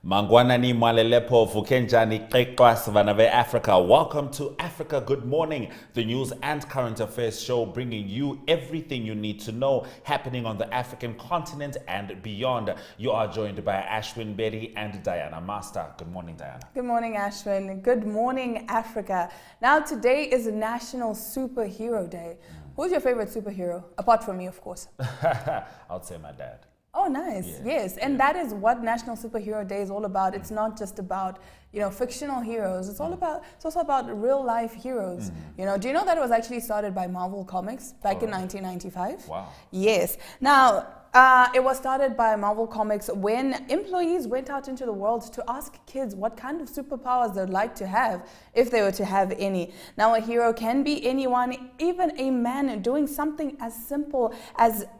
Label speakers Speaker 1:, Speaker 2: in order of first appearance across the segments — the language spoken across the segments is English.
Speaker 1: Mangwanani Mwalelepo Fukenjani Kekwa Savannah Africa. Welcome to Africa Good Morning, the news and current affairs show bringing you everything you need to know happening on the African continent and beyond. You are joined by Ashwin Berry and Diana Master. Good morning, Diana.
Speaker 2: Good morning, Ashwin. Good morning, Africa. Now, today is National Superhero Day. Who's your favorite superhero? Apart from me, of course.
Speaker 1: I would say my dad.
Speaker 2: Oh, nice. Yes. And that is what National Superhero Day is all about. It's not just about, fictional heroes. It's also about real life heroes. Do you know that it was actually started by Marvel Comics back in 1995?
Speaker 1: Wow.
Speaker 2: Yes. Now, it was started by Marvel Comics when employees went out into the world to ask kids what kind of superpowers they'd like to have, if they were to have any. Now, a hero can be anyone, even a man doing something as simple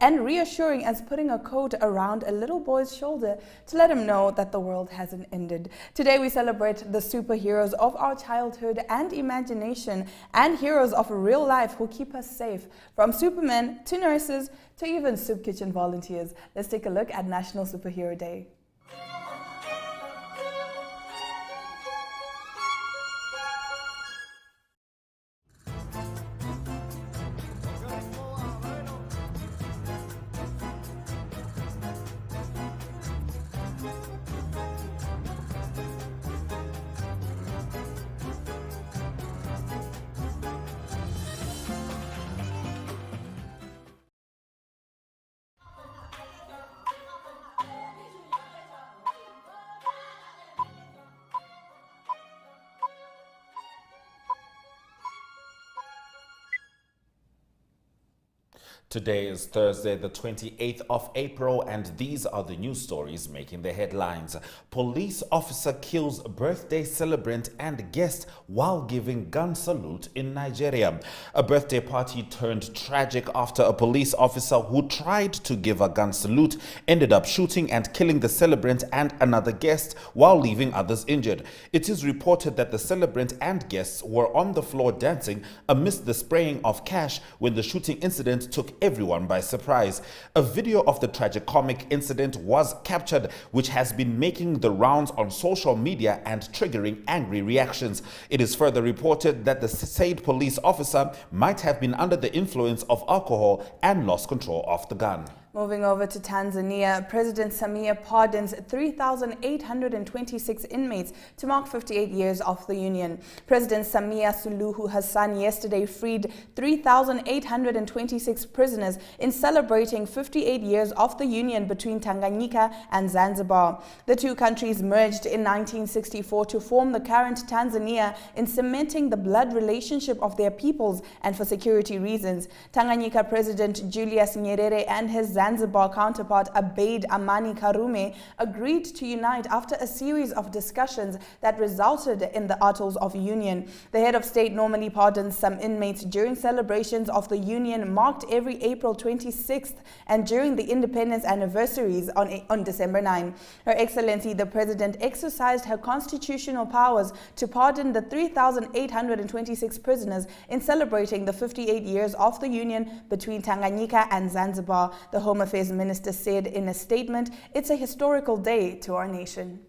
Speaker 2: and reassuring as putting a coat around a little boy's shoulder to let him know that the world hasn't ended. Today, we celebrate the superheroes of our childhood and imagination, and heroes of real life who keep us safe, from supermen to nurses to even soup kitchen volunteers. Let's take a look at National Superhero Day.
Speaker 1: Today is Thursday, the 28th of April, and these are the news stories making the headlines. Police officer kills birthday celebrant and guest while giving gun salute in Nigeria. A birthday party turned tragic after a police officer who tried to give a gun salute ended up shooting and killing the celebrant and another guest while leaving others injured. It is reported that the celebrant and guests were on the floor dancing amidst the spraying of cash when the shooting incident took everyone by surprise. A video of the tragicomic incident was captured, which has been making the rounds on social media and triggering angry reactions. It is further reported that the said police officer might have been under the influence of alcohol and lost control of the gun.
Speaker 2: Moving over to Tanzania, President Samia pardons 3,826 inmates to mark 58 years of the Union. President Samia Suluhu Hassan yesterday freed 3,826 prisoners in celebrating 58 years of the Union between Tanganyika and Zanzibar. The two countries merged in 1964 to form the current Tanzania, in cementing the blood relationship of their peoples and for security reasons. Tanganyika President Julius Nyerere and his Zanzibar counterpart Abeid Amani Karume agreed to unite after a series of discussions that resulted in the Articles of Union. The head of state normally pardons some inmates during celebrations of the Union marked every April 26th and during the independence anniversaries on December 9. Her Excellency the President exercised her constitutional powers to pardon the 3,826 prisoners in celebrating the 58 years of the Union between Tanganyika and Zanzibar. The Home Affairs Minister said in a statement, "It's a historical day to our nation."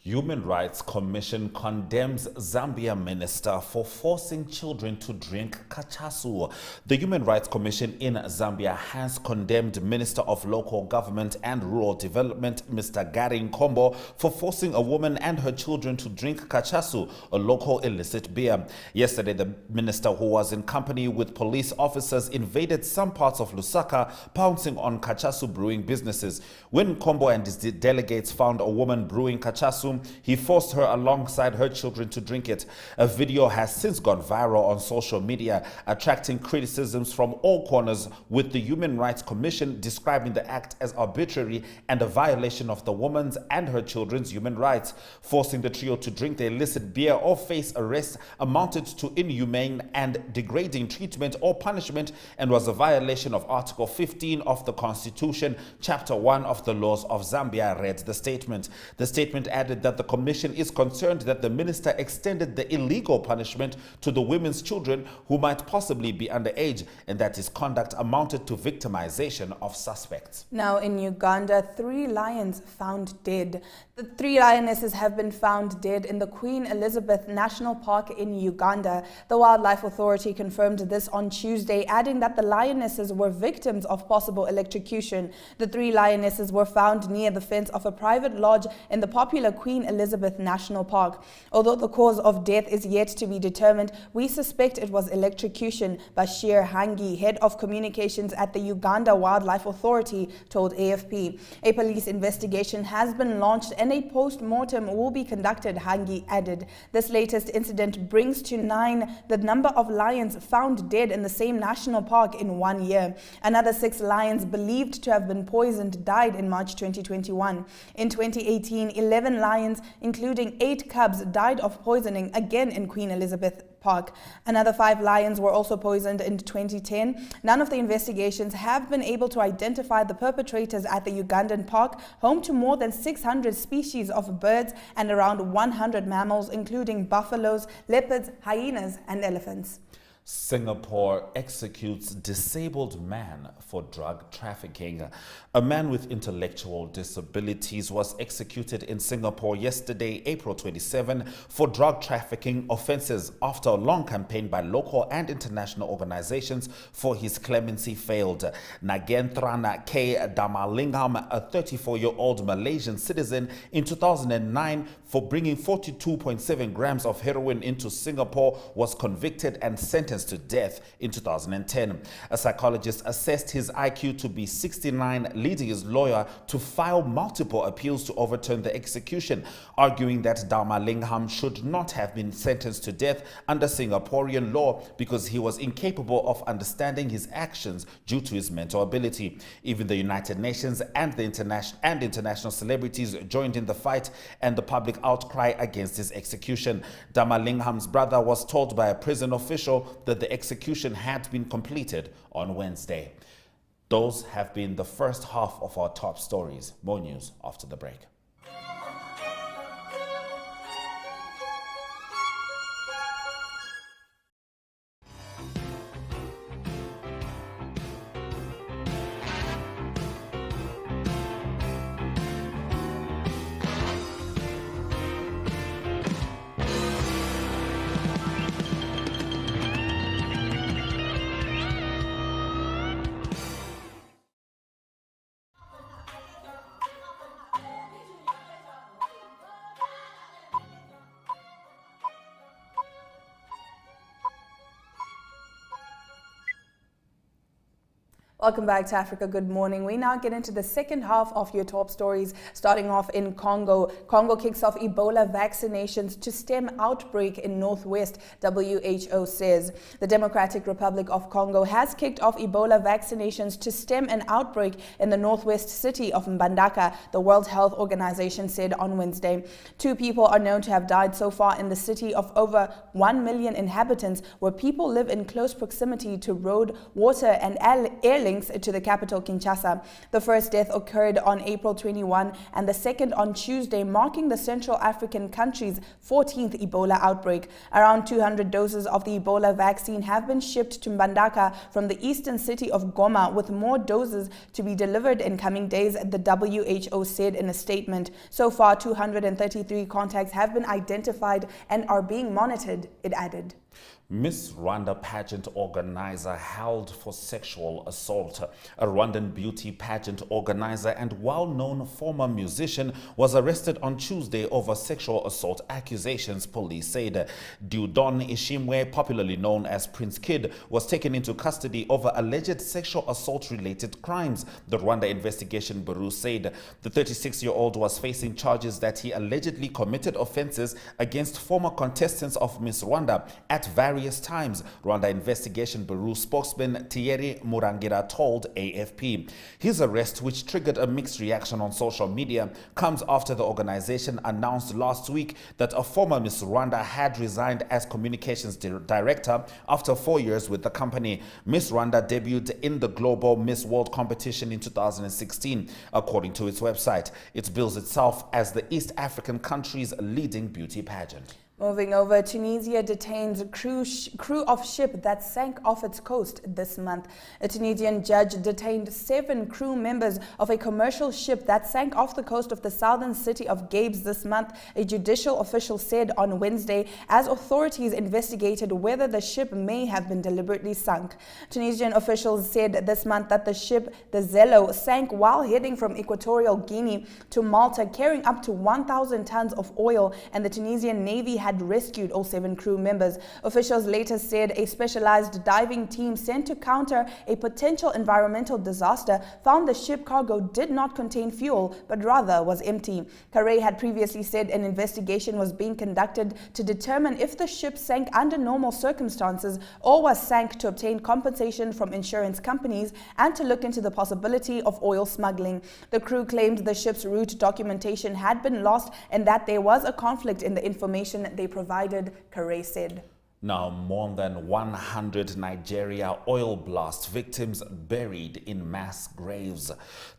Speaker 1: Human Rights Commission condemns Zambia minister for forcing children to drink kachasu. The Human Rights Commission in Zambia has condemned Minister of Local Government and Rural Development, Mr. Gary Nkombo, for forcing a woman and her children to drink kachasu, a local illicit beer. Yesterday, the minister, who was in company with police officers, invaded some parts of Lusaka, pouncing on kachasu brewing businesses. When Nkombo and his delegates found a woman brewing kachasu, he forced her alongside her children to drink it. A video has since gone viral on social media, attracting criticisms from all corners, with the Human Rights Commission describing the act as arbitrary and a violation of the woman's and her children's human rights. Forcing the trio to drink the illicit beer or face arrest amounted to inhumane and degrading treatment or punishment and was a violation of Article 15 of the Constitution, Chapter 1 of the Laws of Zambia, read the statement. The statement added that the commission is concerned that the minister extended the illegal punishment to the women's children who might possibly be underage, and that his conduct amounted to victimization of suspects.
Speaker 2: Now in Uganda, 3 lions found dead. The 3 lionesses have been found dead in the Queen Elizabeth National Park in Uganda. The Wildlife Authority confirmed this on Tuesday, adding that the lionesses were victims of possible electrocution. The 3 lionesses were found near the fence of a private lodge in the popular Queen Elizabeth National Park. Although the cause of death is yet to be determined, we suspect it was electrocution. Bashir Hangi, head of communications at the Uganda Wildlife Authority, told AFP. A police investigation has been launched and a post-mortem will be conducted, Hangi added. This latest incident brings to 9 the number of lions found dead in the same national park in 1 year. Another 6 lions believed to have been poisoned died in March 2021. In 2018, 11 lions, including 8 cubs, died of poisoning, again in Queen Elizabeth Park. Another 5 lions were also poisoned in 2010. None of the investigations have been able to identify the perpetrators at the Ugandan park, home to more than 600 species of birds and around 100 mammals, including buffaloes, leopards, hyenas, and elephants.
Speaker 1: Singapore executes disabled man for drug trafficking. A man with intellectual disabilities was executed in Singapore yesterday, April 27, for drug trafficking offenses after a long campaign by local and international organizations for his clemency failed. Nagenthrana K. Damalingam, a 34-year-old Malaysian citizen, in 2009 for bringing 42.7 grams of heroin into Singapore, was convicted and sentenced to death in 2010. A psychologist assessed his IQ to be 69, leading his lawyer to file multiple appeals to overturn the execution, arguing that Dharmalingham should not have been sentenced to death under Singaporean law because he was incapable of understanding his actions due to his mental ability. Even the United Nations and the international celebrities joined in the fight and the public outcry against his execution. Dharmalingham's brother was told by a prison official that the execution had been completed on Wednesday. Those have been the first half of our top stories. More news after the break.
Speaker 2: Welcome back to Africa Good Morning. We now get into the second half of your top stories, starting off in Congo. Congo kicks off Ebola vaccinations to stem outbreak in Northwest, WHO says. The Democratic Republic of Congo has kicked off Ebola vaccinations to stem an outbreak in the northwest city of Mbandaka, the World Health Organization said on Wednesday. 2 people are known to have died so far in the city of over 1 million inhabitants, where people live in close proximity to road, water, and air links to the capital, Kinshasa. The first death occurred on April 21 and the second on Tuesday, marking the Central African country's 14th Ebola outbreak. Around 200 doses of the Ebola vaccine have been shipped to Mbandaka from the eastern city of Goma, with more doses to be delivered in coming days, the WHO said in a statement. So far, 233 contacts have been identified and are being monitored, it added.
Speaker 1: Miss Rwanda pageant organizer held for sexual assault. A Rwandan beauty pageant organizer and well-known former musician was arrested on Tuesday over sexual assault accusations, police said. Diudon Ishimwe, popularly known as Prince Kid, was taken into custody over alleged sexual assault-related crimes, the Rwanda Investigation Bureau said. The 36-year-old was facing charges that he allegedly committed offenses against former contestants of Miss Rwanda at various times, Rwanda Investigation Bureau spokesman Thierry Murangira told AFP. His arrest, which triggered a mixed reaction on social media, comes after the organization announced last week that a former Miss Rwanda had resigned as communications director after 4 years with the company. Miss Rwanda debuted in the global Miss World competition in 2016, according to its website. It bills itself as the East African country's leading beauty pageant.
Speaker 2: Moving over, Tunisia detains crew of ship that sank off its coast this month. A Tunisian judge detained 7 crew members of a commercial ship that sank off the coast of the southern city of Gabes this month, a judicial official said on Wednesday, as authorities investigated whether the ship may have been deliberately sunk. Tunisian officials said this month that the ship, the Zello, sank while heading from Equatorial Guinea to Malta, carrying up to 1,000 tons of oil, and the Tunisian Navy had rescued all 7 crew members. Officials later said a specialized diving team sent to counter a potential environmental disaster found the ship cargo did not contain fuel, but rather was empty. Carey had previously said an investigation was being conducted to determine if the ship sank under normal circumstances or was sank to obtain compensation from insurance companies and to look into the possibility of oil smuggling. The crew claimed the ship's route documentation had been lost and that there was a conflict in the information they provided, Carey said.
Speaker 1: Now, more than 100 Nigeria oil blast victims buried in mass graves.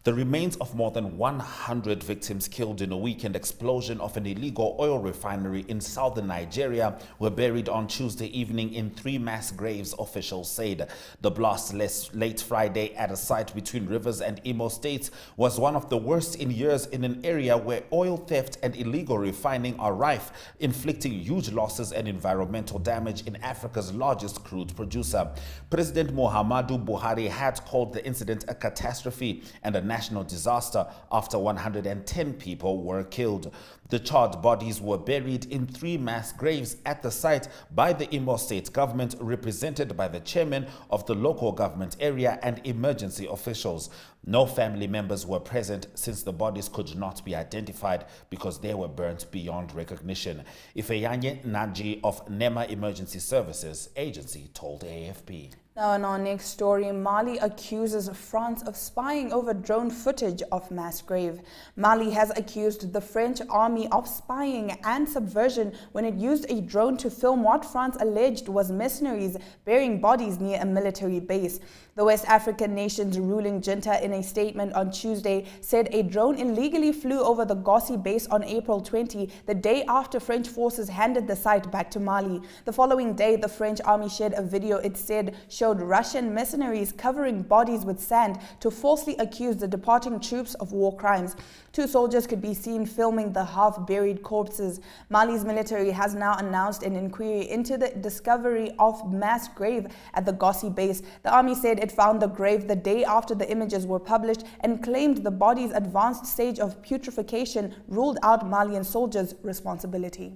Speaker 1: The remains of more than 100 victims killed in a weekend explosion of an illegal oil refinery in southern Nigeria were buried on Tuesday evening in 3 mass graves, officials said. The blast late Friday at a site between Rivers and Imo states was one of the worst in years in an area where oil theft and illegal refining are rife, inflicting huge losses and environmental damage in Africa's largest crude producer. President Muhammadu Buhari had called the incident a catastrophe and a national disaster after 110 people were killed. The charred bodies were buried in 3 mass graves at the site by the Imo State government, represented by the chairman of the local government area and emergency officials. No family members were present since the bodies could not be identified because they were burnt beyond recognition. Ifeyanye Naji of NEMA Emergency Services Agency told AFP.
Speaker 2: Now, in our next story, Mali accuses France of spying over drone footage of mass grave. Mali has accused the French army of spying and subversion when it used a drone to film what France alleged was mercenaries burying bodies near a military base. The West African nation's ruling junta, in a statement on Tuesday, said a drone illegally flew over the Gotv base on April 20, the day after French forces handed the site back to Mali. The following day, the French army shared a video it said showed Russian mercenaries covering bodies with sand to falsely accuse the departing troops of war crimes. 2 soldiers could be seen filming the half-buried corpses. Mali's military has now announced an inquiry into the discovery of mass grave at the Gotv base. The army said it found the grave the day after the images were published and claimed the body's advanced stage of putrefaction ruled out Malian soldiers' responsibility.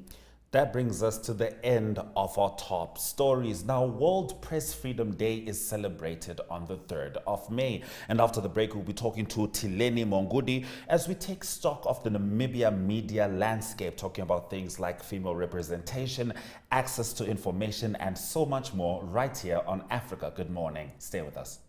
Speaker 1: That brings us to the end of our top stories. Now, World Press Freedom Day is celebrated on the 3rd of May. And after the break, we'll be talking to Tileni Mongudi as we take stock of the Namibia media landscape, talking about things like female representation, access to information, and so much more right here on Africa Good Morning. Stay with us.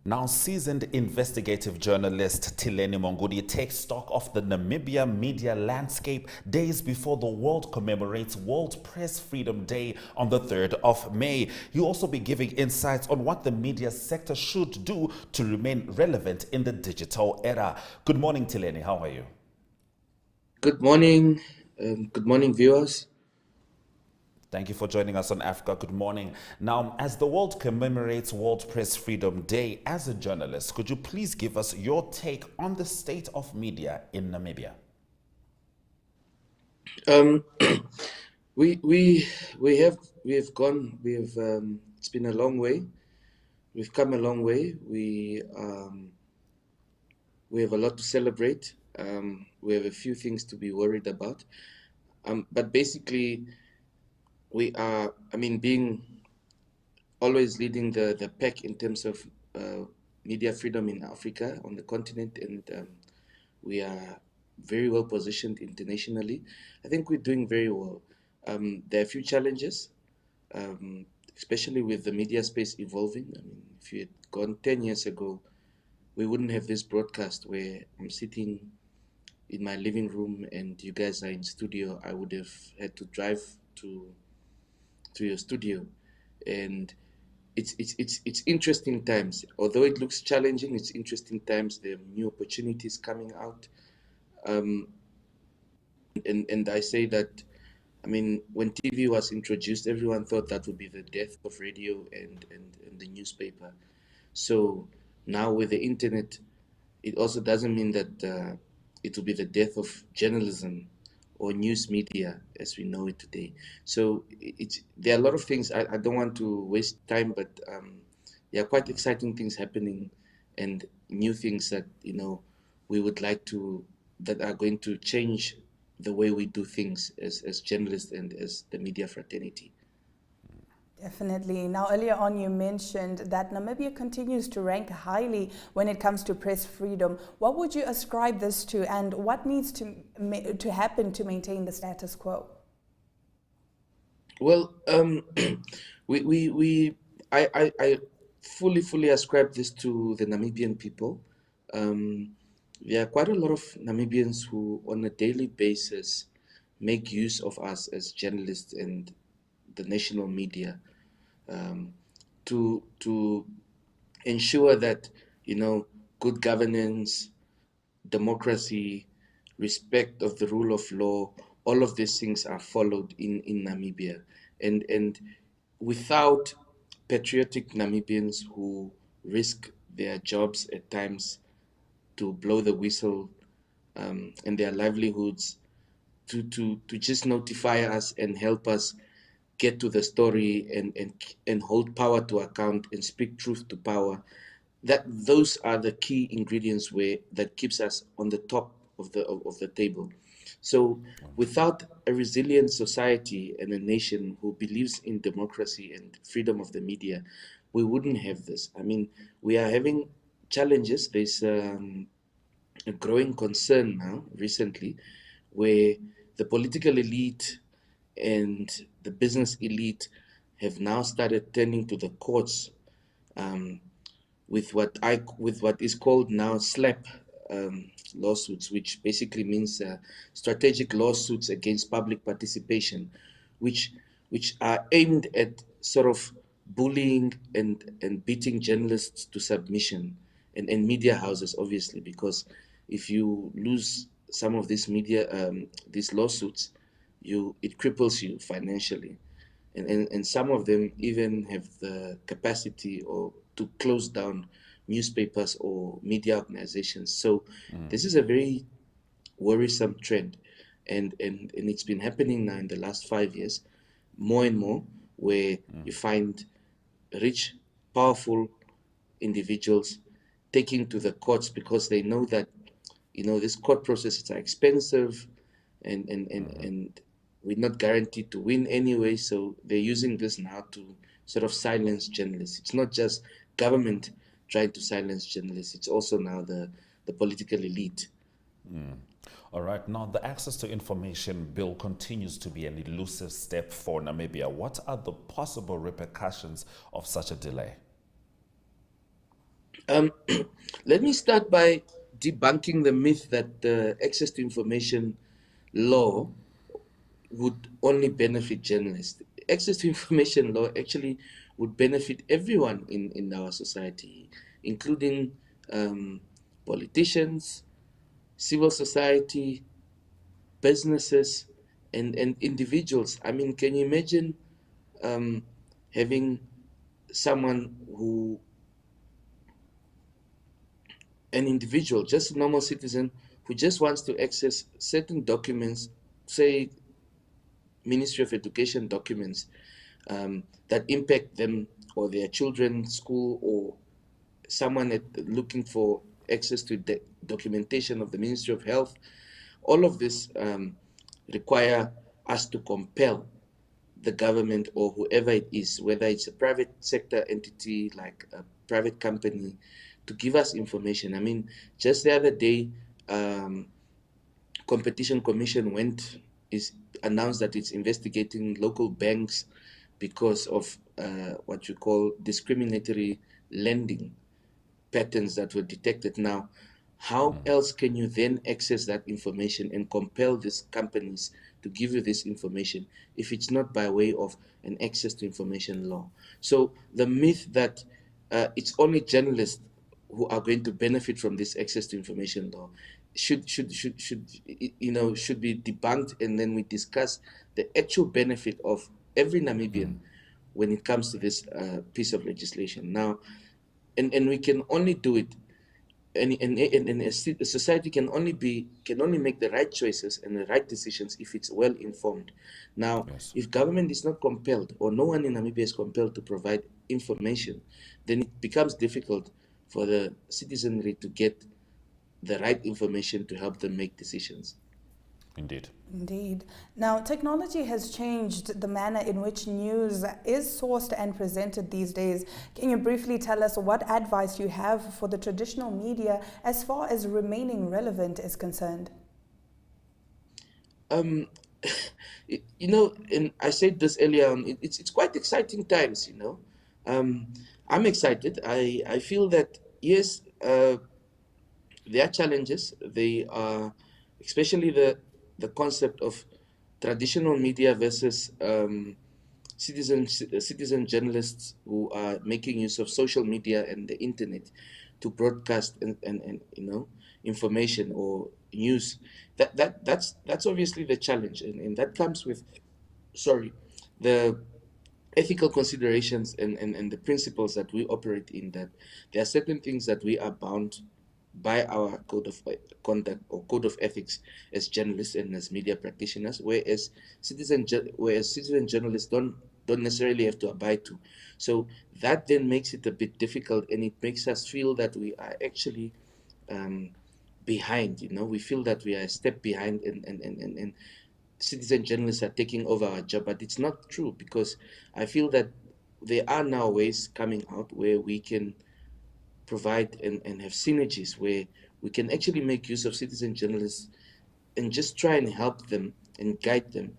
Speaker 1: Now, seasoned investigative journalist Tileni Mongudi takes stock of the Namibia media landscape days before the world commemorates World Press Freedom Day on the 3rd of May. He'll also be giving insights on what the media sector should do to remain relevant in the digital era. Good morning, Tileni. How are you?
Speaker 3: Good morning. Good morning, viewers.
Speaker 1: Thank you for joining us on Africa Good Morning. Now, as the world commemorates World Press Freedom Day, as a journalist, could you please give us your take on the state of media in Namibia?
Speaker 3: It's been a long way. We've come a long way. We have a lot to celebrate. We have a few things to be worried about. But basically, we are, being always leading the pack in terms of media freedom in Africa, on the continent, and we are very well positioned internationally. I think we're doing very well. There are a few challenges, um, especially with the media space evolving. If you had gone 10 years ago, we wouldn't have this broadcast where I'm sitting in my living room and you guys are in studio. I would have had to drive to your studio, and it's interesting times. Although it looks challenging, it's interesting times. There are new opportunities coming out, and I say that. When TV was introduced, everyone thought that would be the death of radio and the newspaper. So now with the internet, it also doesn't mean that it will be the death of journalism or news media as we know it today. So there are a lot of things. I don't want to waste time, but there are quite exciting things happening and new things that we would like to that are going to change the way we do things as journalists and as the media fraternity.
Speaker 2: Definitely. Now, earlier on, you mentioned that Namibia continues to rank highly when it comes to press freedom. What would you ascribe this to, and what needs to happen to maintain the status quo?
Speaker 3: Well, I fully ascribe this to the Namibian people. There are quite a lot of Namibians who, on a daily basis, make use of us as journalists and the national media to ensure that good governance, democracy, respect of the rule of law, all of these things are followed in Namibia. And without patriotic Namibians who risk their jobs at times to blow the whistle and their livelihoods to just notify us and help us get to the story and hold power to account and speak truth to power, that those are the key ingredients that keeps us on the top of the table. So without a resilient society and a nation who believes in democracy and freedom of the media, we wouldn't have this. We are having challenges. There's a growing concern now recently where the political elite and the business elite have now started turning to the courts um, with what is called now SLAP lawsuits, which basically means strategic lawsuits against public participation, which are aimed at sort of bullying and beating journalists to submission and media houses, obviously, because if you lose some of these lawsuits, it cripples you financially, and some of them even have the capacity or to close down newspapers or media organizations. So this is a very worrisome trend, and it's been happening now in the last 5 years, more and more, where you find rich, powerful individuals taking to the courts because they know that these court processes are expensive and we're not guaranteed to win anyway. So they're using this now to sort of silence journalists. It's not just government trying to silence journalists, it's also now the political elite.
Speaker 1: All right. Now, the Access to Information Bill continues to be an elusive step for Namibia. What are the possible repercussions of such a delay?
Speaker 3: Let me start by debunking the myth that the Access to Information law would only benefit journalists. Access to information law actually would benefit everyone in our society, including politicians, civil society, businesses, and individuals. Can you imagine having someone an individual, just a normal citizen, who just wants to access certain documents, say Ministry of Education documents, that impact them or their children, school, or someone looking for access to documentation of the Ministry of Health. All of this require us to compel the government or whoever it is, whether it's a private sector entity like a private company, to give us information. I mean, just the other day, Competition Commission is announced that it's investigating local banks because of what you call discriminatory lending patterns that were detected. Now, how else can you then access that information and compel these companies to give you this information if it's not by way of an access to information law? So the myth that it's only journalists who are going to benefit from this access to information law should be debunked, and then we discuss the actual benefit of every Namibian when it comes to this piece of legislation. Now, and we can only do it, and a society can only make the right choices and the right decisions if it's well informed. Now,
Speaker 1: Yes.
Speaker 3: if government is not compelled, or no one in Namibia is compelled to provide information, then it becomes difficult for the citizenry to get the right information to help them make decisions.
Speaker 1: Indeed.
Speaker 2: Indeed. Now, technology has changed the manner in which news is sourced and presented these days. Can you briefly tell us what advice you have for the traditional media as far as remaining relevant is concerned?
Speaker 3: And I said this earlier on, it's quite exciting times, I'm excited. I feel that, yes, there are challenges. They are, especially the concept of traditional media versus citizen journalists who are making use of social media and the internet to broadcast and information or news. That's obviously the challenge, and that comes with the ethical considerations and the principles that we operate in, that there are certain things that we are bound by our code of conduct or code of ethics as journalists and as media practitioners, whereas citizen journalists don't necessarily have to abide to. So that then makes it a bit difficult, and it makes us feel that we are actually behind. We feel that we are a step behind, and citizen journalists are taking over our job, but it's not true, because I feel that there are now ways coming out where we can provide and have synergies where we can actually make use of citizen journalists and just try and help them and guide them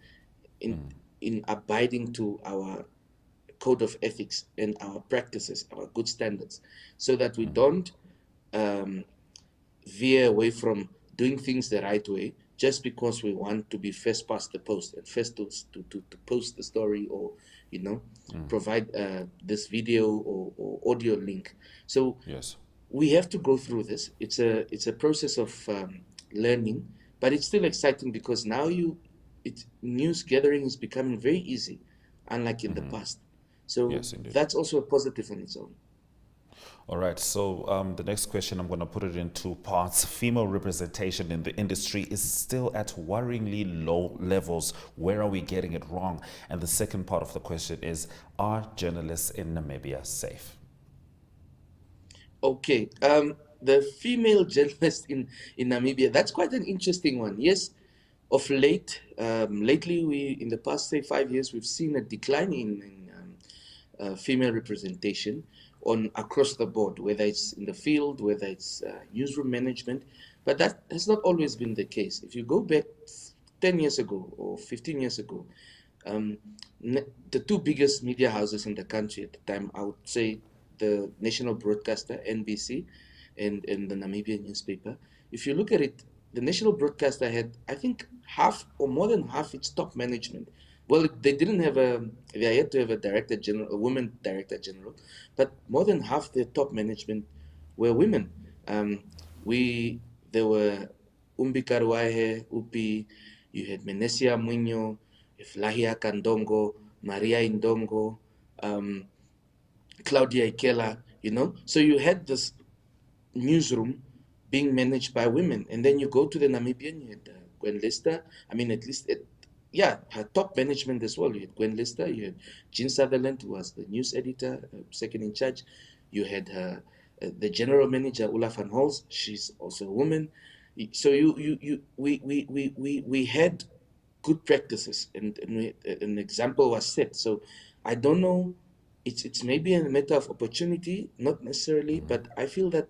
Speaker 3: in abiding to our code of ethics and our practices, our good standards, so that we don't veer away from doing things the right way just because we want to be first past the post and first to post the story, or provide this video or audio link. So
Speaker 1: Yes.
Speaker 3: we have to go through this. It's a process of learning, but it's still exciting because now news gathering is becoming very easy, unlike in the past. So
Speaker 1: Yes, indeed.
Speaker 3: that's also a positive on its own.
Speaker 1: All right, so the next question, I'm going to put it in two parts. Female representation in the industry is still at worryingly low levels. Where are we getting it wrong? And the second part of the question is, are journalists in Namibia safe?
Speaker 3: Okay, the female journalist in Namibia, that's quite an interesting one. Yes, of lately, in the past, say, 5 years, we've seen a decline in female representation across the board, whether it's in the field, whether it's newsroom management, but that has not always been the case. If you go back 10 years ago or 15 years ago, the two biggest media houses in the country at the time, I would say the national broadcaster, NBC, and the Namibian newspaper. If you look at it, the national broadcaster had, I think, half or more than half its top management. Well, they had to have a woman director general, but more than half the top management were women. There were Umbi Karuahe, Upi, you had Menesia Muño, Flahia Kandongo, Maria Indongo, Claudia Ikela, So you had this newsroom being managed by women. And then you go to the Namibian, you had Gwen Lister. I mean, at least, her top management as well. You had Gwen Lister, you had Jean Sutherland, who was the news editor, second in charge. You had her the general manager, Ulla van Holst, she's also a woman. So we had good practices, and an example was set. So I don't know, it's maybe a matter of opportunity, not necessarily, but I feel that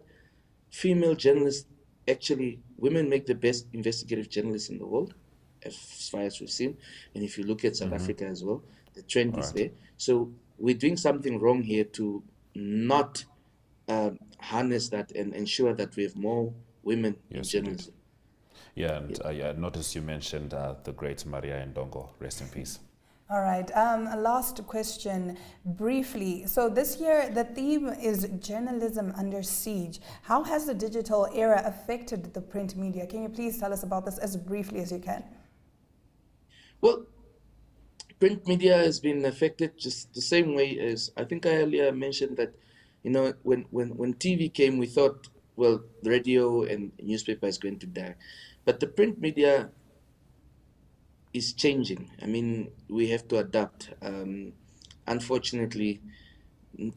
Speaker 3: female journalists, actually, women make the best investigative journalists in the world, as far as we've seen. And if you look at South Africa as well, the trend is there. So we're doing something wrong here to not harness that and ensure that we have more women in journalism.
Speaker 1: Yeah, and I noticed you mentioned the great Maria Ndongo. Rest in peace.
Speaker 2: All right. A last question, briefly. So this year, the theme is journalism under siege. How has the digital era affected the print media? Can you please tell us about this as briefly as you can?
Speaker 3: Well, print media has been affected just the same way as, I think I earlier mentioned that, when TV came, we thought, well, radio and newspaper is going to die. But the print media is changing. I mean, we have to adapt. Unfortunately,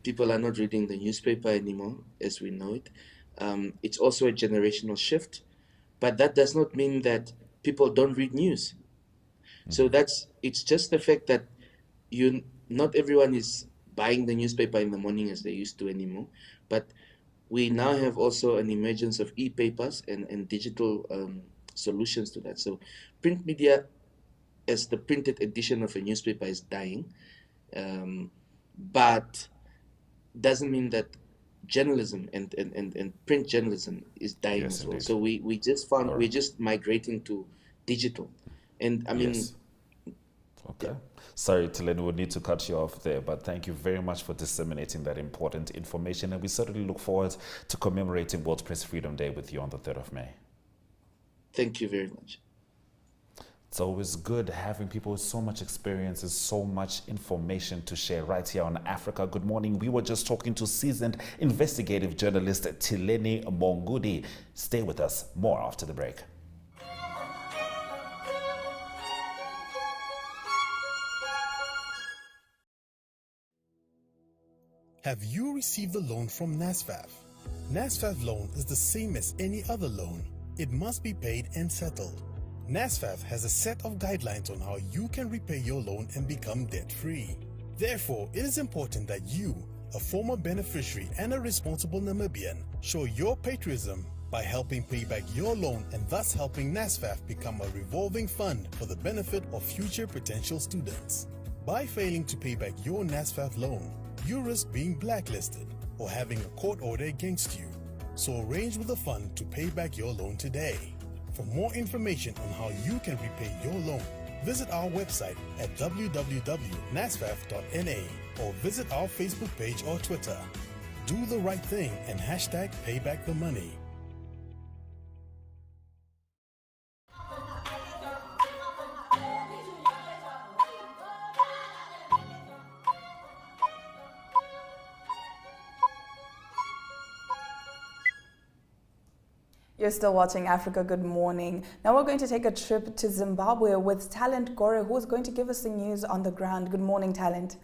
Speaker 3: people are not reading the newspaper anymore as we know it. It's also a generational shift, but that does not mean that people don't read news. So it's just the fact that not everyone is buying the newspaper in the morning as they used to anymore, but we now have also an emergence of e-papers and digital solutions to that. So print media, as the printed edition of a newspaper, is dying, but doesn't mean that journalism and print journalism is dying as well. So we just found we're just migrating to digital, and I mean.
Speaker 1: Okay. Yeah. Sorry, Tileni, we'll need to cut you off there, but thank you very much for disseminating that important information, and we certainly look forward to commemorating World Press Freedom Day with you on the 3rd of May.
Speaker 3: Thank you very much.
Speaker 1: It's always good having people with so much experience and so much information to share right here on Africa Good Morning. We were just talking to seasoned investigative journalist Tileni Mongudi. Stay with us. More after the break.
Speaker 4: Have you received a loan from NSFAF? NSFAF loan is the same as any other loan. It must be paid and settled. NSFAF has a set of guidelines on how you can repay your loan and become debt-free. Therefore, it is important that you, a former beneficiary and a responsible Namibian, show your patriotism by helping pay back your loan and thus helping NSFAF become a revolving fund for the benefit of future potential students. By failing to pay back your NSFAF loan, you risk being blacklisted or having a court order against you. So arrange with the fund to pay back your loan today. For more information on how you can repay your loan, visit our website at www.nasfaf.na or visit our Facebook page or Twitter. Do the right thing and hashtag payback the money.
Speaker 2: You're still watching Africa Good Morning. Now we're going to take a trip to Zimbabwe with Talent Gore, who's going to give us the news on the ground. Good morning, Talent.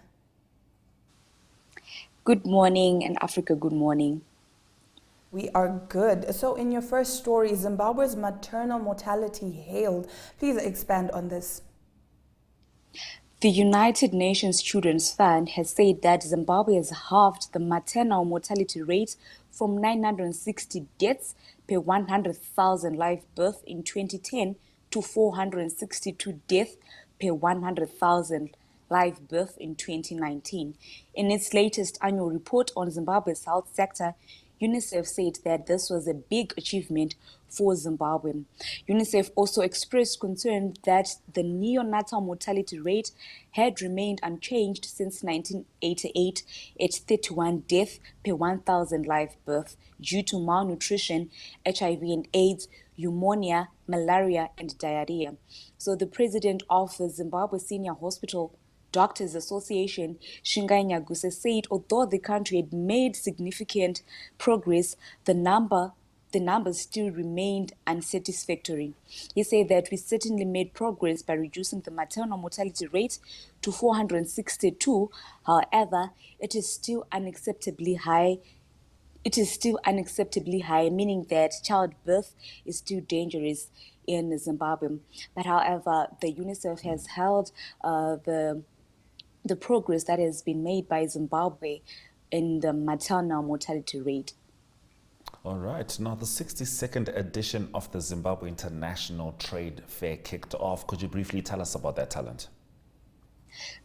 Speaker 5: Good morning, and Africa Good Morning.
Speaker 2: We are good. So in your first story, Zimbabwe's maternal mortality hailed. Please expand on this.
Speaker 5: The United Nations Children's Fund has said that Zimbabwe has halved the maternal mortality rate from 960 deaths per 100,000 live births in 2010 to 462 deaths per 100,000 live births in 2019. In its latest annual report on Zimbabwe's health sector, UNICEF said that this was a big achievement for Zimbabwe. UNICEF also expressed concern that the neonatal mortality rate had remained unchanged since 1988 at 31 deaths per 1,000 live births due to malnutrition, HIV and AIDS, pneumonia, malaria and diarrhea. So the president of the Zimbabwe Senior Hospital Doctors Association, Shingai Nyaguse, said although the country had made significant progress, the numbers still remained unsatisfactory. He said that we certainly made progress by reducing the maternal mortality rate to 462. However, it is still unacceptably high it is still unacceptably high, meaning that childbirth is still dangerous in Zimbabwe. But however, the UNICEF has held the progress that has been made by Zimbabwe in the maternal mortality rate.
Speaker 1: All right. Now, the 62nd edition of the Zimbabwe International Trade Fair kicked off. Could you briefly tell us about that, Talent?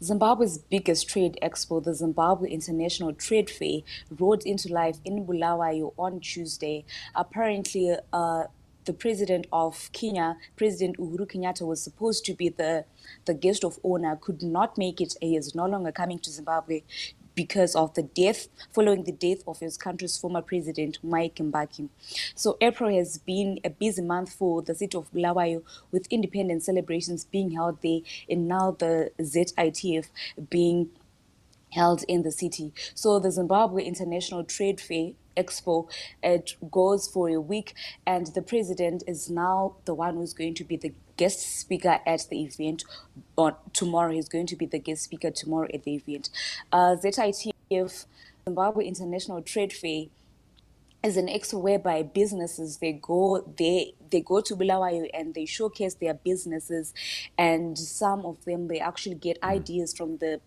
Speaker 5: Zimbabwe's biggest trade expo, the Zimbabwe International Trade Fair, rolled into life in Bulawayo on Tuesday. Apparently, the president of Kenya, President Uhuru Kenyatta, was supposed to be the guest of honor, could not make it. He is no longer coming to Zimbabwe because of following the death of his country's former president, Mike Mbeki. So April has been a busy month for the city of Bulawayo, with independence celebrations being held there, and now the ZITF being held in the city. So the Zimbabwe International Trade Fair Expo, it goes for a week, and the president is now the one who's going to be the guest speaker at the event. Tomorrow, he's going to be the guest speaker tomorrow at the event. ZITF, Zimbabwe International Trade Fair, is an expo whereby businesses, they go to Bulawayo and they showcase their businesses, and some of them, they actually get ideas from the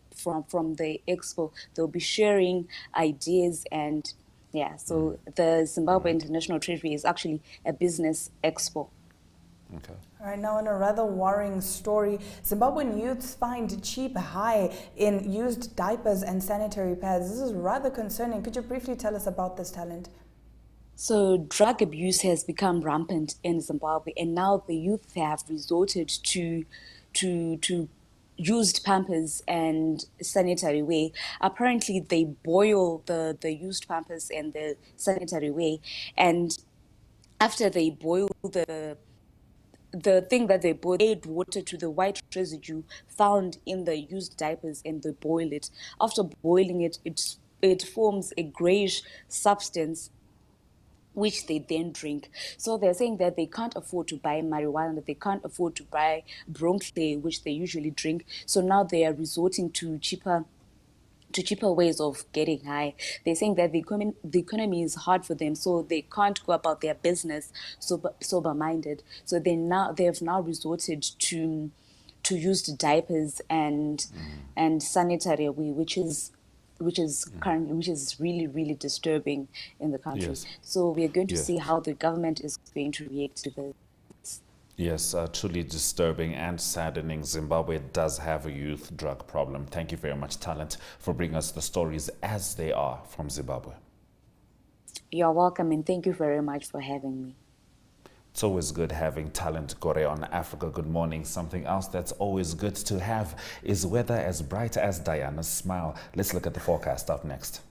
Speaker 5: expo. They'll be sharing ideas, and so the Zimbabwe International Trade Fair is actually a business expo.
Speaker 1: Okay.
Speaker 2: All right, now in a rather worrying story, Zimbabwean youths find cheap high in used diapers and sanitary pads. This is rather concerning. Could you briefly tell us about this, Talent?
Speaker 5: So drug abuse has become rampant in Zimbabwe, and now the youth have resorted to used pampers and sanitary wear. Apparently, they boil the used pampers and the sanitary wear, and after they boil the thing that they boil, add water to the white residue found in the used diapers, and they boil it. After boiling it, it forms a grayish substance, which they then drink. So they're saying that they can't afford to buy marijuana, that they can't afford to buy broncle, which they usually drink. So now they are resorting to cheaper ways of getting high. They're saying that the economy is hard for them, so they can't go about their business sober-minded. So they have now resorted to used diapers and sanitary wear, which is really, really disturbing in the country.
Speaker 1: Yes.
Speaker 5: So we are going to see how the government is going to react to this.
Speaker 1: Yes, truly disturbing and saddening. Zimbabwe does have a youth drug problem. Thank you very much, Talent, for bringing us the stories as they are from Zimbabwe.
Speaker 5: You're welcome, and thank you very much for having me.
Speaker 1: It's always good having Talent Gore on Africa Good Morning. Something else that's always good to have is weather as bright as Diana's smile. Let's look at the forecast up next.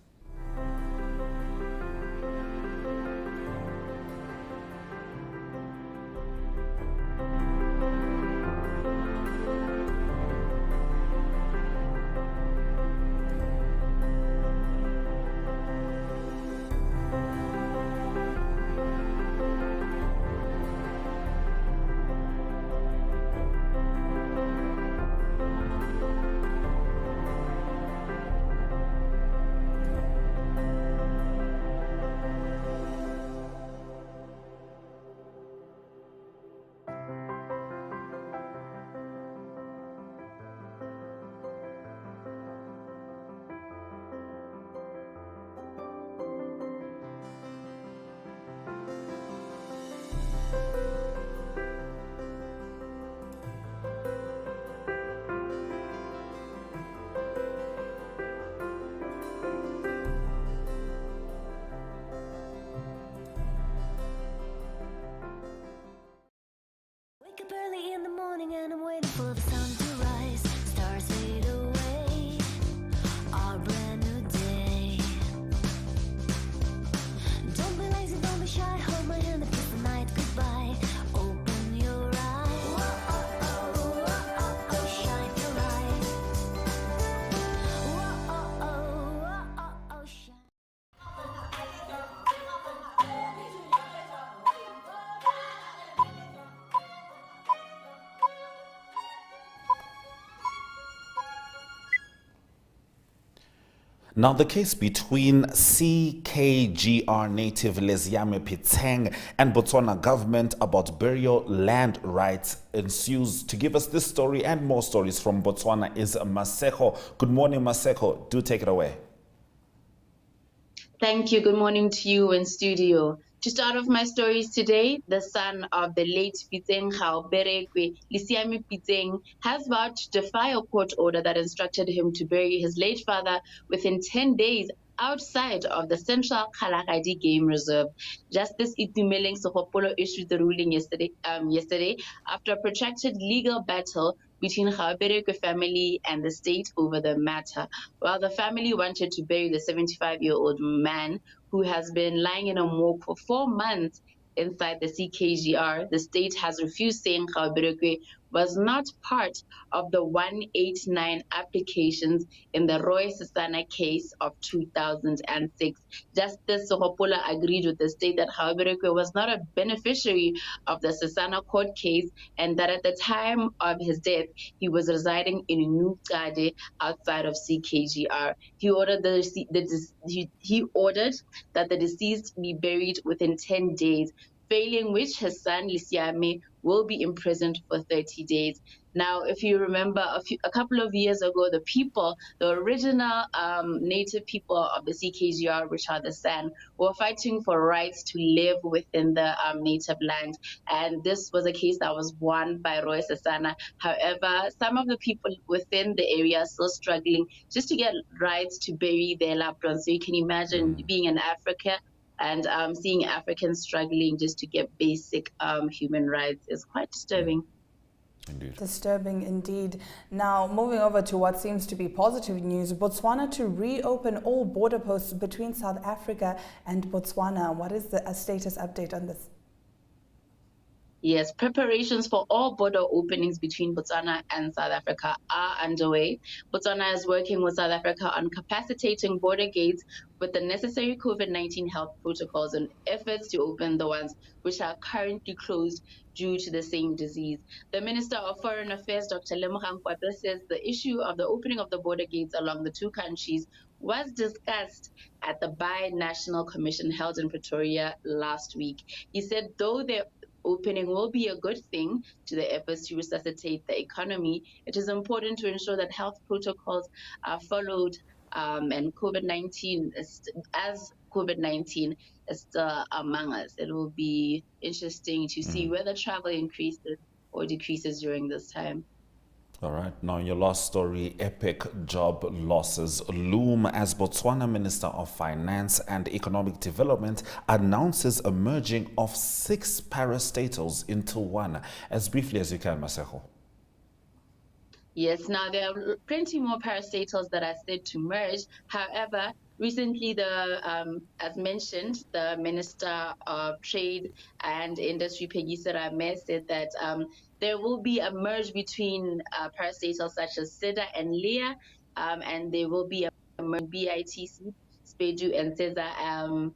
Speaker 1: Now, the case between CKGR native Leziame Pitseng and Botswana government about burial land rights ensues. To give us this story and more stories from Botswana is Maseko. Good morning, Maseko. Do take it away.
Speaker 6: Thank you. Good morning to you in studio. To start off my stories today, the son of the late Pitseng Berekwe, Lisiame Pitseng, has vowed to defy a court order that instructed him to bury his late father within 10 days outside of the Central Kalahari Game Reserve. Justice Itumeleng Sohopolo issued the ruling yesterday after a protracted legal battle between Berekwe family and the state over the matter. While the family wanted to bury the 75-year-old man who has been lying in a morgue for 4 months inside the CKGR, the state has refused, saying Berekwe was not part of the 189 applications in the Roy Sisana case of 2006. Justice Sohopola agreed with the state that Berekwe was not a beneficiary of the Sisana court case and that at the time of his death, he was residing in Nukade outside of CKGR. He ordered he ordered that the deceased be buried within 10 days, failing which his son Lisiame will be imprisoned for 30 days. Now, if you remember, a couple of years ago, the original native people of the CKGR, which are the San, were fighting for rights to live within the native land. And this was a case that was won by Roy Sisana. However, some of the people within the area are still struggling just to get rights to bury their loved ones. So you can imagine being in Africa and seeing Africans struggling just to get basic human rights is quite disturbing.
Speaker 1: Indeed.
Speaker 2: Disturbing indeed. Now, moving over to what seems to be positive news, Botswana to reopen all border posts between South Africa and Botswana. What is the status update on this?
Speaker 6: Yes, preparations for all border openings between Botswana and South Africa are underway. Botswana is working with South Africa on capacitating border gates with the necessary COVID-19 health protocols and efforts to open the ones which are currently closed due to the same disease. The Minister of Foreign Affairs, Dr. Lemogang Kwata, says the issue of the opening of the border gates along the two countries was discussed at the Bi-National Commission held in Pretoria last week. He said though the opening will be a good thing to the efforts to resuscitate the economy, it is important to ensure that health protocols are followed and COVID-19 is still among us. It will be interesting to see whether travel increases or decreases during this time.
Speaker 1: All right. Now, in your last story, epic job losses loom as Botswana Minister of Finance and Economic Development announces a merging of 6 parastatals into one. As briefly as you can, Maseko.
Speaker 6: Yes, now there are plenty more parastatals that are said to merge. However, recently, as mentioned, the Minister of Trade and Industry, Peggy Serame, said that there will be a merge between parastatals such as SIDA and LEA, and there will be a merge BITC, SPEDU, and CESA,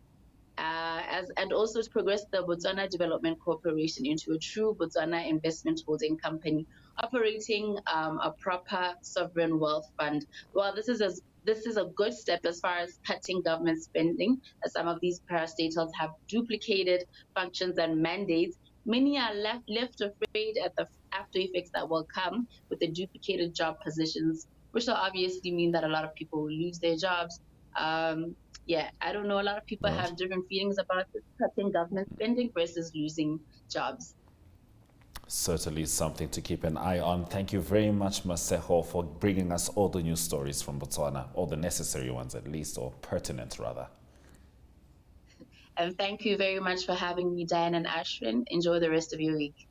Speaker 6: and also to progress the Botswana Development Corporation into a true Botswana investment holding company operating a proper sovereign wealth fund. Well, this is a good step as far as cutting government spending, as some of these parastatals have duplicated functions and mandates. Many are left afraid at the after effects that will come with the duplicated job positions, which will obviously mean that a lot of people will lose their jobs. Yeah, I don't know. A lot of people have different feelings about this, cutting government spending versus losing jobs.
Speaker 1: Certainly something to keep an eye on. Thank you very much, Maseko, for bringing us all the news stories from Botswana, all the necessary ones at least, or pertinent rather.
Speaker 6: And thank you very much for having me, Diane and Ashwin. Enjoy the rest of your week.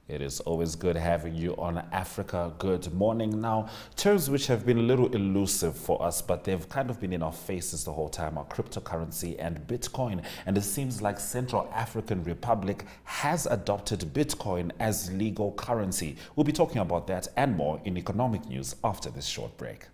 Speaker 1: It is always good having you on Africa Good Morning. Now, terms which have been a little elusive for us, but they've kind of been in our faces the whole time, are cryptocurrency and Bitcoin. And it seems like Central African Republic has adopted Bitcoin as legal currency. We'll be talking about that and more in economic news after this short break.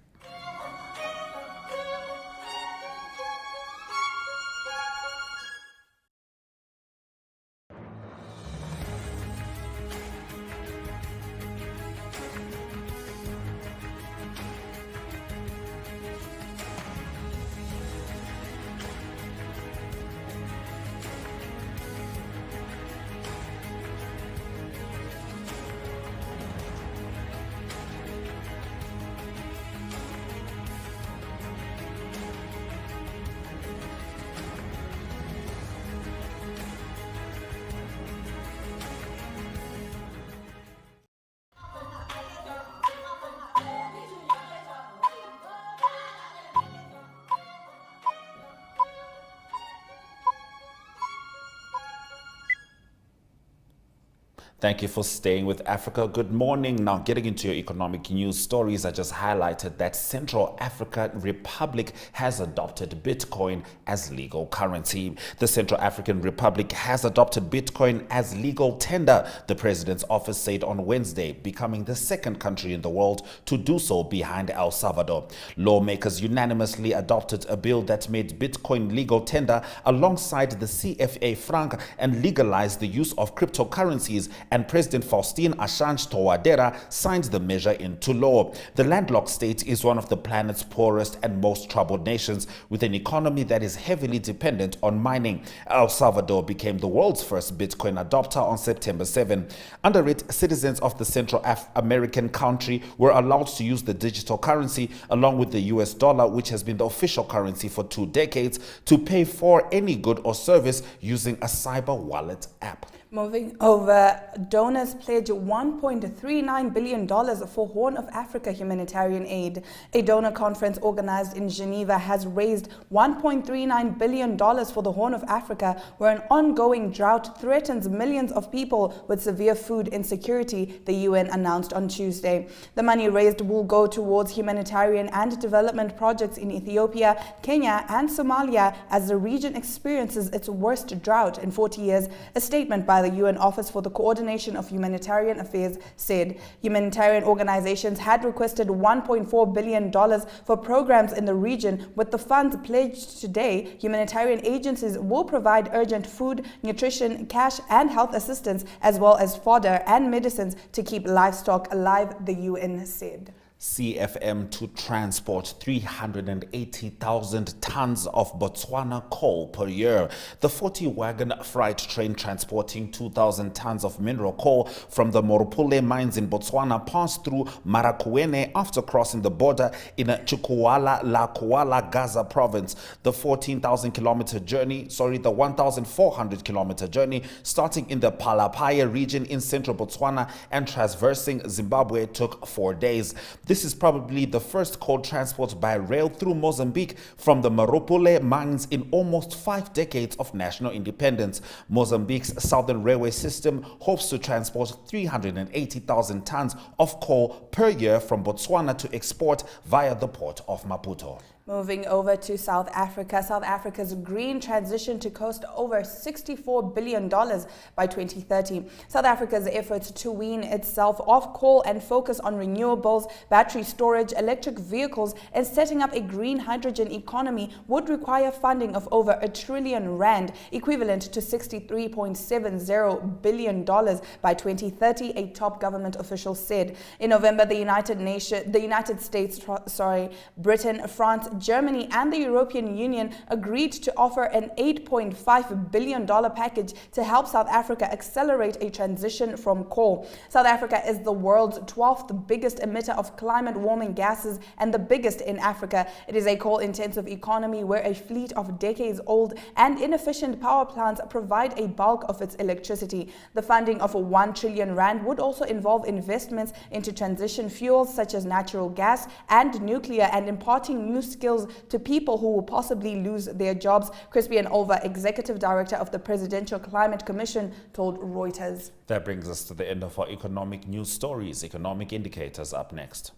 Speaker 1: Thank you for staying with Africa. Good morning. Now, getting into your economic news stories, I just highlighted that Central African Republic has adopted Bitcoin as legal currency. The Central African Republic has adopted Bitcoin as legal tender, the president's office said on Wednesday, becoming the second country in the world to do so behind El Salvador. Lawmakers unanimously adopted a bill that made Bitcoin legal tender alongside the CFA franc and legalized the use of cryptocurrencies, and President Faustin Archange Touadera signed the measure into law. The landlocked state is one of the planet's poorest and most troubled nations, with an economy that is heavily dependent on mining. El Salvador became the world's first Bitcoin adopter on September 7. Under it, citizens of the Central American country were allowed to use the digital currency along with the US dollar, which has been the official currency for 2 decades, to pay for any good or service using a cyber wallet app.
Speaker 2: Moving over, donors pledge $1.39 billion for Horn of Africa humanitarian aid. A donor conference organized in Geneva has raised $1.39 billion for the Horn of Africa, where an ongoing drought threatens millions of people with severe food insecurity, the UN announced on Tuesday. The money raised will go towards humanitarian and development projects in Ethiopia, Kenya, and Somalia as the region experiences its worst drought in 40 years. A statement by the UN Office for the Coordination of Humanitarian Affairs said humanitarian organizations had requested $1.4 billion for programs in the region. With the funds pledged today, humanitarian agencies will provide urgent food, nutrition, cash, and health assistance, as well as fodder and medicines to keep livestock alive, the UN said.
Speaker 1: CFM to transport 380,000 tons of Botswana coal per year. The 40-wagon freight train transporting 2,000 tons of mineral coal from the Morupule mines in Botswana passed through Marakwene after crossing the border in Chukwuala La Kuala Gaza province. The 1,400-kilometer journey starting in the Palapaya region in central Botswana and traversing Zimbabwe took 4 days. This is probably the first coal transport by rail through Mozambique from the Morupule mines in almost 5 decades of national independence. Mozambique's Southern Railway System hopes to transport 380,000 tons of coal per year from Botswana to export via the port of Maputo.
Speaker 2: Moving over to South Africa, South Africa's green transition to cost over $64 billion by 2030. South Africa's efforts to wean itself off coal and focus on renewables, battery storage, electric vehicles, and setting up a green hydrogen economy would require funding of over R1 trillion, equivalent to $63.70 billion by 2030, a top government official said. In November, the United States, Britain, France, Germany, and the European Union agreed to offer an $8.5 billion package to help South Africa accelerate a transition from coal. South Africa is the world's 12th biggest emitter of climate warming gases and the biggest in Africa. It is a coal-intensive economy where a fleet of decades-old and inefficient power plants provide a bulk of its electricity. The funding of R1 trillion would also involve investments into transition fuels such as natural gas and nuclear, and imparting new skills to people who will possibly lose their jobs. Crispian Olva, Executive Director of the Presidential Climate Commission, told Reuters.
Speaker 1: That brings us to the end of our economic news stories. Economic indicators up next.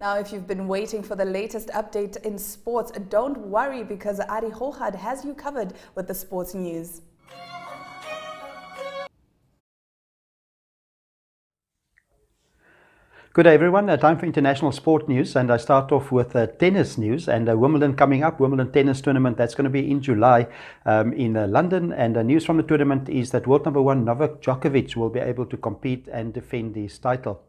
Speaker 2: Now, if you've been waiting for the latest update in sports, don't worry because Ari Hohad has you covered with the sports news.
Speaker 7: Good day everyone, time for international sport news, and I start off with tennis news and Wimbledon coming up, Wimbledon tennis tournament that's going to be in July in London, and news from the tournament is that world number 1 Novak Djokovic will be able to compete and defend his title.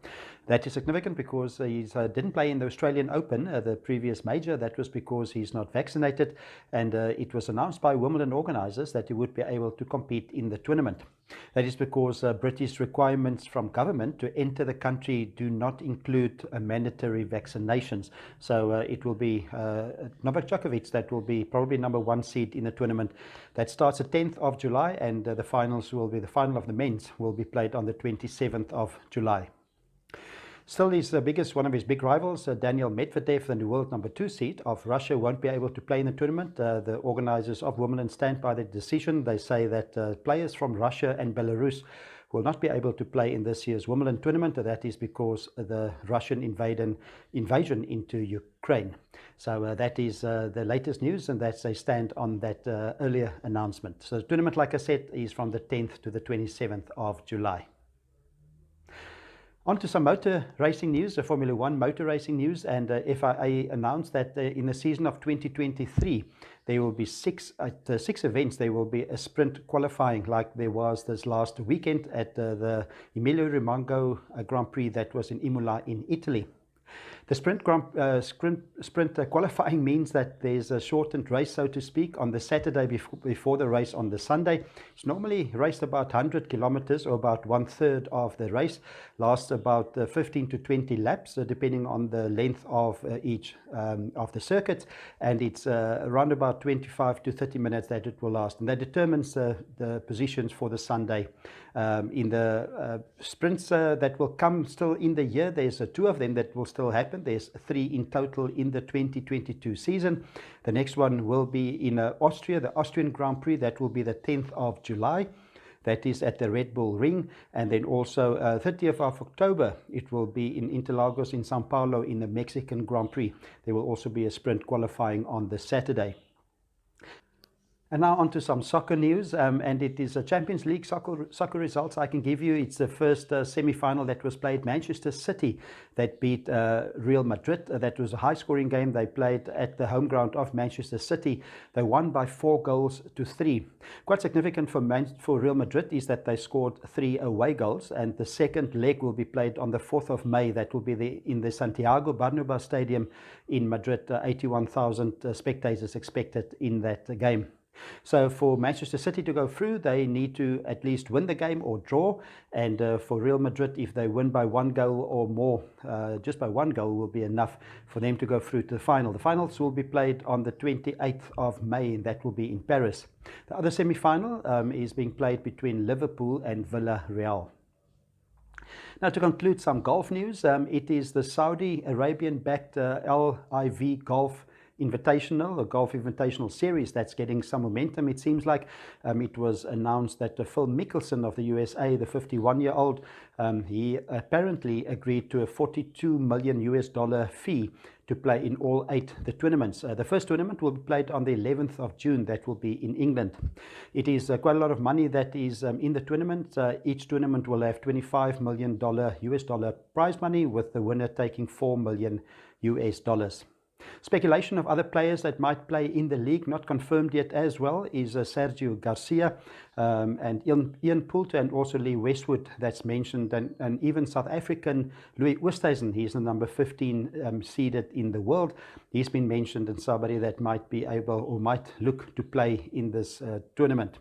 Speaker 7: That is significant because he didn't play in the Australian Open, the previous major. That was because he's not vaccinated, and it was announced by Wimbledon organisers that he would be able to compete in the tournament. That is because British requirements from government to enter the country do not include mandatory vaccinations. So it will be Novak Djokovic that will be probably number 1 seed in the tournament. That starts the 10th of July, and the finals will be, the final of the men's will be played on the 27th of July. Still, one of his big rivals, Daniel Medvedev, the world number 2 seed of Russia, won't be able to play in the tournament. The organisers of Wimbledon stand by the decision. They say that players from Russia and Belarus will not be able to play in this year's Wimbledon tournament. That is because the Russian invasion into Ukraine. So that is the latest news, and that's they stand on that earlier announcement. So the tournament, like I said, is from the 10th to the 27th of July. On to some motor racing news, the Formula 1 motor racing news, and FIA announced that in the season of 2023 there will be six events. There will be a sprint qualifying like there was this last weekend at the Emilio Romagna Grand Prix that was in Imola in Italy. The sprint qualifying means that there's a shortened race, so to speak, on the Saturday before the race on the Sunday. It's normally raced about 100 kilometers, or about 1/3 of the race, lasts about 15 to 20 laps, depending on the length of each of the circuits, and it's around about 25 to 30 minutes that it will last, and that determines the positions for the Sunday. In the sprints that will come still in the year, there's 2 of them that will still happen. There's 3 in total in the 2022 season. The next one will be in Austria, the Austrian Grand Prix. That will be the 10th of July. That is at the Red Bull Ring. And then also 30th of October, it will be in Interlagos in Sao Paulo in the Mexican Grand Prix. There will also be a sprint qualifying on the Saturday. And now on to some soccer news, and it is a Champions League soccer results I can give you. It's the first semi-final that was played. Manchester City that beat Real Madrid. That was a high-scoring game. They played at the home ground of Manchester City. They won by 4 goals to 3. Quite significant for Real Madrid is that they scored 3 away goals, and the second leg will be played on the 4th of May. That will be in the Santiago Bernabeu Stadium in Madrid. 81,000 spectators expected in that game. So for Manchester City to go through, they need to at least win the game or draw. And for Real Madrid, if they win by 1 goal or more, just by 1 goal will be enough for them to go through to the final. The finals will be played on the 28th of May, and that will be in Paris. The other semi-final is being played between Liverpool and Villarreal. Now, to conclude some golf news, it is the Saudi Arabian-backed LIV Golf Invitational, a golf invitational series that's getting some momentum. It seems like it was announced that Phil Mickelson of the USA, the 51-year-old, he apparently agreed to a $42 million fee to play in all 8 the tournaments. The first tournament will be played on the 11th of June. That will be in England. It is quite a lot of money that is in the tournament. Each tournament will have $25 million US dollar prize money, with the winner taking $4 million US dollars. Speculation of other players that might play in the league, not confirmed yet as well, is Sergio Garcia and Ian Poulter, and also Lee Westwood that's mentioned, and even South African Louis Oosthuizen. He's the number 15 seeded in the world. He's been mentioned, and somebody that might be able or might look to play in this tournament.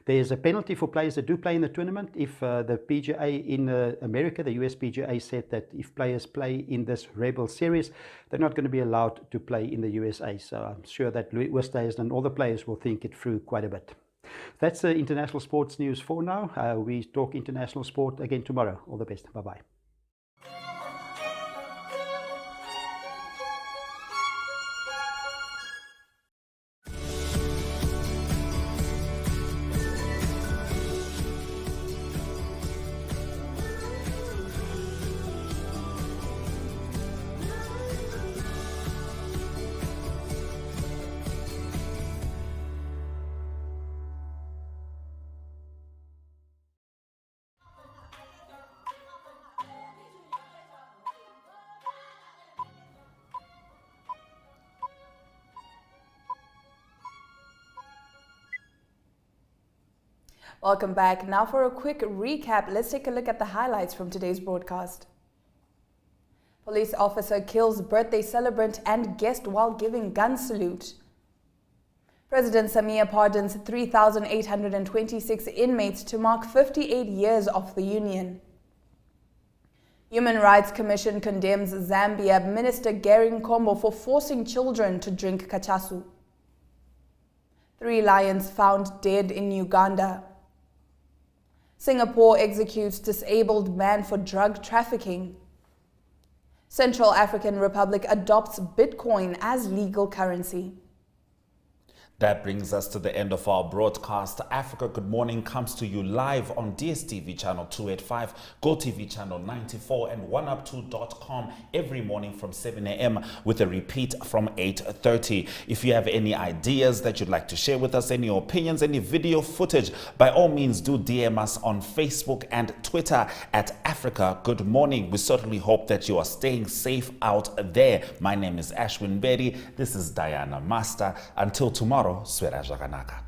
Speaker 7: There's a penalty for players that do play in the tournament. If the PGA in America, the US PGA, said that if players play in this Rebel Series, they're not going to be allowed to play in the USA. So I'm sure that Louis Oosthuizen and all the players will think it through quite a bit. That's the international sports news for now. We talk international sport again tomorrow. All the best. Bye-bye.
Speaker 2: Welcome back. Now for a quick recap, let's take a look at the highlights from today's broadcast. Police officer kills birthday celebrant and guest while giving gun salute. President Samia pardons 3,826 inmates to mark 58 years of the Union. Human Rights Commission condemns Zambia Minister Gary Nkombo for forcing children to drink kachasu. 3 lions found dead in Uganda. Singapore executes disabled man for drug trafficking. Central African Republic adopts Bitcoin as legal currency.
Speaker 1: That brings us to the end of our broadcast. Africa Good Morning comes to you live on DSTV channel 285, Gotv channel 94 and 1up2.com every morning from 7 a.m. with a repeat from 8:30. If you have any ideas that you'd like to share with us, any opinions, any video footage, by all means do DM us on Facebook and Twitter at Africa Good Morning. We certainly hope that you are staying safe out there. My name is Ashwin Bedi. This is Diana Master. Until tomorrow, Swera Jaganaka.